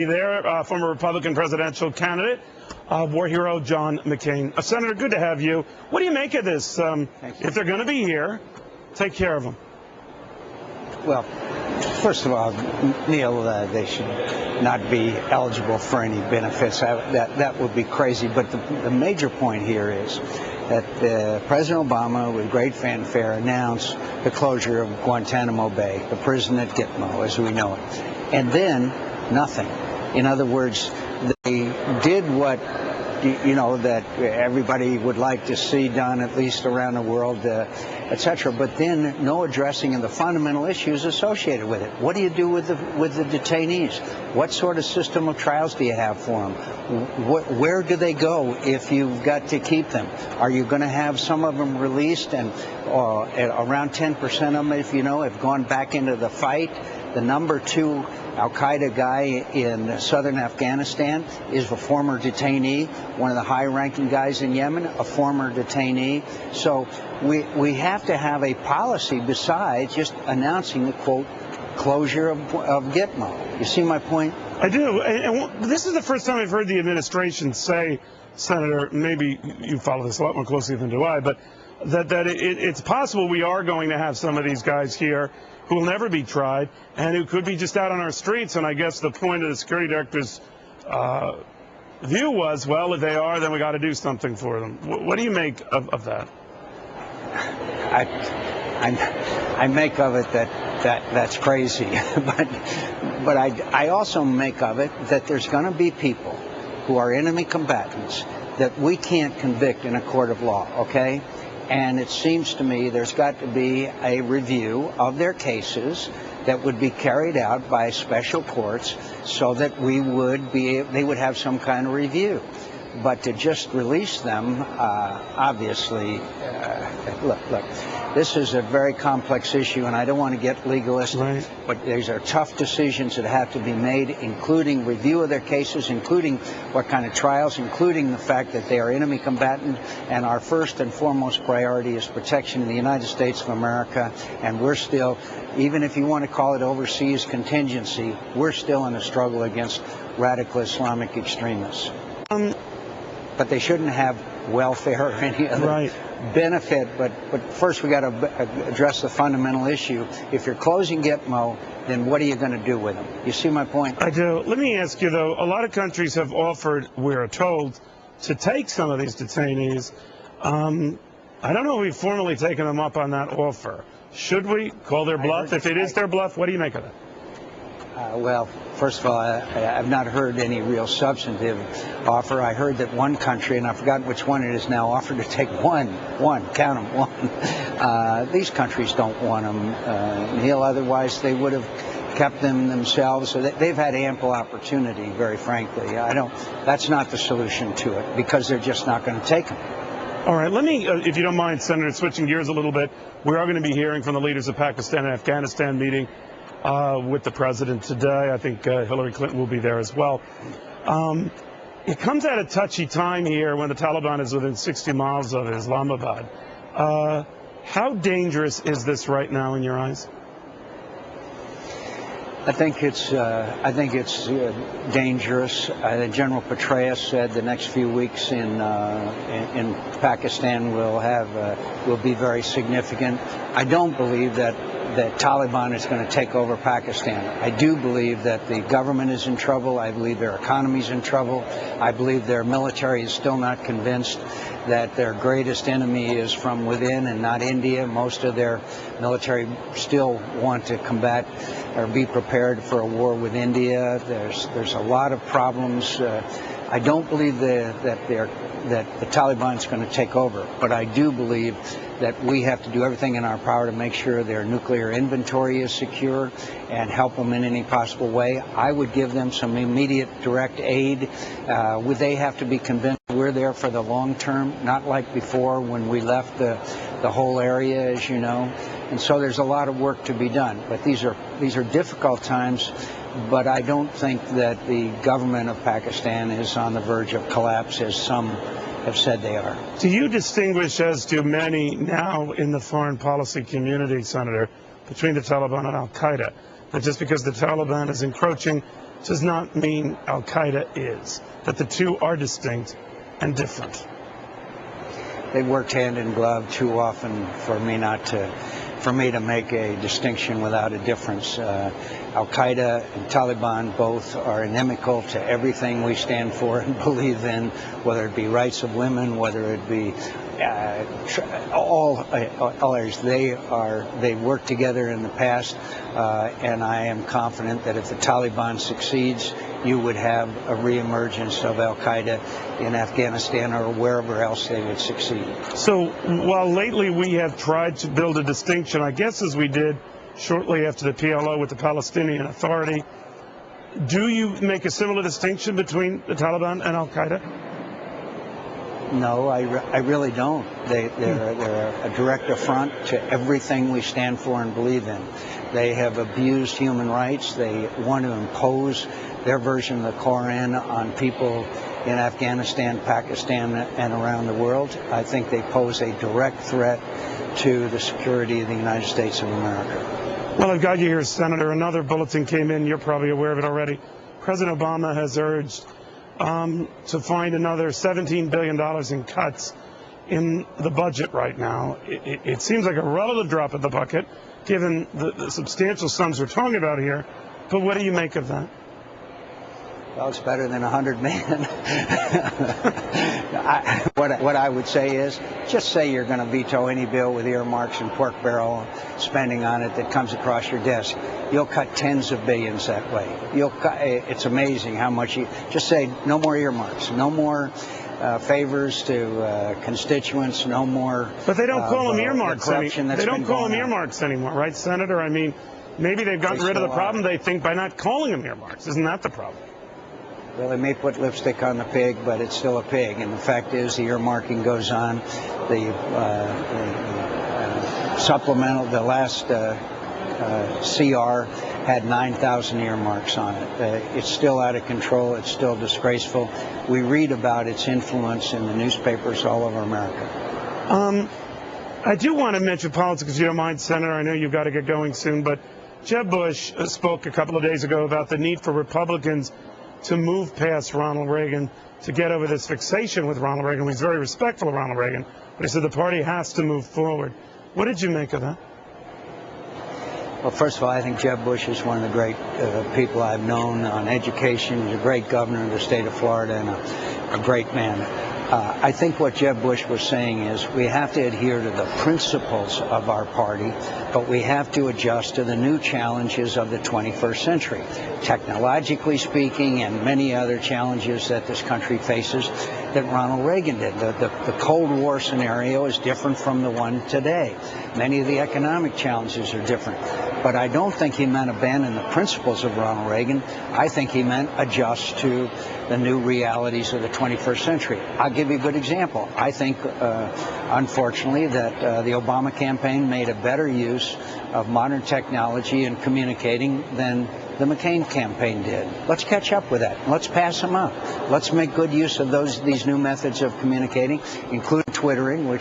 There, former Republican presidential candidate, war hero John McCain. Senator, good to have you. What do you make of this? If they're going to be here, take care of them. Well, first of all, Neil, they should not be eligible for any benefits. That would be crazy. But the major point here is that President Obama, with great fanfare, announced the closure of Guantanamo Bay, the prison at Gitmo, as we know it. And then nothing. In other words, they did what, that everybody would like to see done, at least around the world, etc. But then no addressing of the fundamental issues associated with it. What do you do with the detainees? What sort of system of trials do you have for them? Where do they go if you've got to keep them? Are you going to have some of them released, and around 10% of them, if you know, have gone back into the fight? The number 2 Al-Qaeda guy in southern Afghanistan is a former detainee. One of the high-ranking guys in Yemen, a former detainee. So we have to have a policy besides just announcing the, quote, closure of Gitmo. You see my point? I do. And this is the first time I've heard the administration say, Senator, maybe you follow this a lot more closely than do I, but that it's possible we are going to have some of these guys here who will never be tried and who could be just out on our streets. And I guess the point of the security director's view was, well, if they are, then we got to do something for them. What do you make of that? I make of it that's crazy, but I also make of it that there's going to be people who are enemy combatants that we can't convict in a court of law, okay? And it seems to me there's got to be a review of their cases that would be carried out by special courts so that they would have some kind of review. But to just release them, obviously, look, this is a very complex issue, and I don't want to get legalistic, right, but these are tough decisions that have to be made, including review of their cases, including what kind of trials, including the fact that they are enemy combatant, and our first and foremost priority is protection of the United States of America, and we're still, even if you want to call it overseas contingency, we're still in a struggle against radical Islamic extremists. But they shouldn't have welfare or any other benefit. But first we got to address the fundamental issue. If you're closing Gitmo, then what are you going to do with them? You see my point? I do. Let me ask you, though, a lot of countries have offered, we're told, to take some of these detainees. I don't know if we've formally taken them up on that offer. Should we call their bluff? If it is their bluff, what do you make of it? Well, first of all, I've not heard any real substantive offer. I heard that one country, and I've forgotten which one it is now, offered to take one, count them, one. These countries don't want them, Neil, otherwise they would have kept them themselves. So they've had ample opportunity, very frankly. That's not the solution to it, because they're just not going to take them. All right, let me, if you don't mind, Senator, switching gears a little bit, we are going to be hearing from the leaders of Pakistan and Afghanistan meeting with the president today. I think Hillary Clinton will be there as well. It comes at a touchy time here when the Taliban is within 60 miles of Islamabad. How dangerous is this right now in your eyes? I think it's dangerous. General Petraeus said the next few weeks in Pakistan will be very significant. I don't believe that Taliban is going to take over Pakistan. I do believe that the government is in trouble. I believe their economy is in trouble. I believe their military is still not convinced that their greatest enemy is from within and not India. Most of their military still want to combat or be prepared for a war with India. There's a lot of problems. I don't believe that the Taliban is going to take over, but I do believe that we have to do everything in our power to make sure their nuclear inventory is secure and help them in any possible way. I would give them some immediate direct aid. They have to be convinced we're there for the long term, not like before when we left the whole area, as you know. And so there's a lot of work to be done. But these are difficult times. But I don't think that the government of Pakistan is on the verge of collapse, as some have said they are. Do you distinguish, as do many now in the foreign policy community, Senator, between the Taliban and Al-Qaeda? That just because the Taliban is encroaching does not mean Al-Qaeda is, that the two are distinct and different. They worked hand in glove too often for me to make a distinction without a difference. Al-Qaeda and Taliban both are inimical to everything we stand for and believe in, whether it be rights of women, whether it be all areas. They worked together in the past, and I am confident that if the Taliban succeeds, you would have a reemergence of Al-Qaeda in Afghanistan or wherever else they would succeed. So while lately we have tried to build a distinction, I guess as we did shortly after the PLO with the Palestinian Authority, do you make a similar distinction between the Taliban and Al-Qaeda? No, I really don't. They're a direct affront to everything we stand for and believe in. They have abused human rights. They want to impose their version of the Koran on people in Afghanistan, Pakistan, and around the world. I think they pose a direct threat to the security of the United States of America. Well, I've got you here, Senator. Another bulletin came in. You're probably aware of it already. President Obama has urged to find another $17 billion in cuts in the budget right now. It seems like a relative drop in the bucket, given the substantial sums we're talking about here. But what do you make of that? Well, it's better than $100 million. What I would say is, just say you're going to veto any bill with earmarks and pork barrel spending on it that comes across your desk. You'll cut tens of billions that way. It's amazing how much you just say no more earmarks, no more favors to constituents, no more. But they don't call them earmarks. They don't call them earmarks anymore, right, Senator? I mean, maybe they've gotten rid of the problem, they think, by not calling them earmarks. Isn't that the problem? Well, they may put lipstick on the pig, but it's still a pig. And the fact is, the earmarking goes on. The supplemental, the last CR had 9,000 earmarks on it. It's still out of control. It's still disgraceful. We read about its influence in the newspapers all over America. I do want to mention politics, if you don't mind, Senator. I know you've got to get going soon, but Jeb Bush spoke a couple of days ago about the need for Republicans to move past Ronald Reagan, to get over this fixation with Ronald Reagan. He's very respectful of Ronald Reagan, but he said the party has to move forward. What did you make of that? Well, first of all, I think Jeb Bush is one of the great people I've known on education. He's a great governor of the state of Florida and a great man. I think what Jeb Bush was saying is we have to adhere to the principles of our party, but we have to adjust to the new challenges of the 21st century, technologically speaking, and many other challenges that this country faces that Ronald Reagan did. The Cold War scenario is different from the one today. Many of the economic challenges are different. But I don't think he meant abandon the principles of Ronald Reagan. I think he meant adjust to the new realities of the 21st century. I'll give you a good example. I think, unfortunately, that the Obama campaign made a better use of modern technology in communicating than the McCain campaign did. Let's catch up with that. Let's pass them up. Let's make good use of these new methods of communicating, including Twittering, which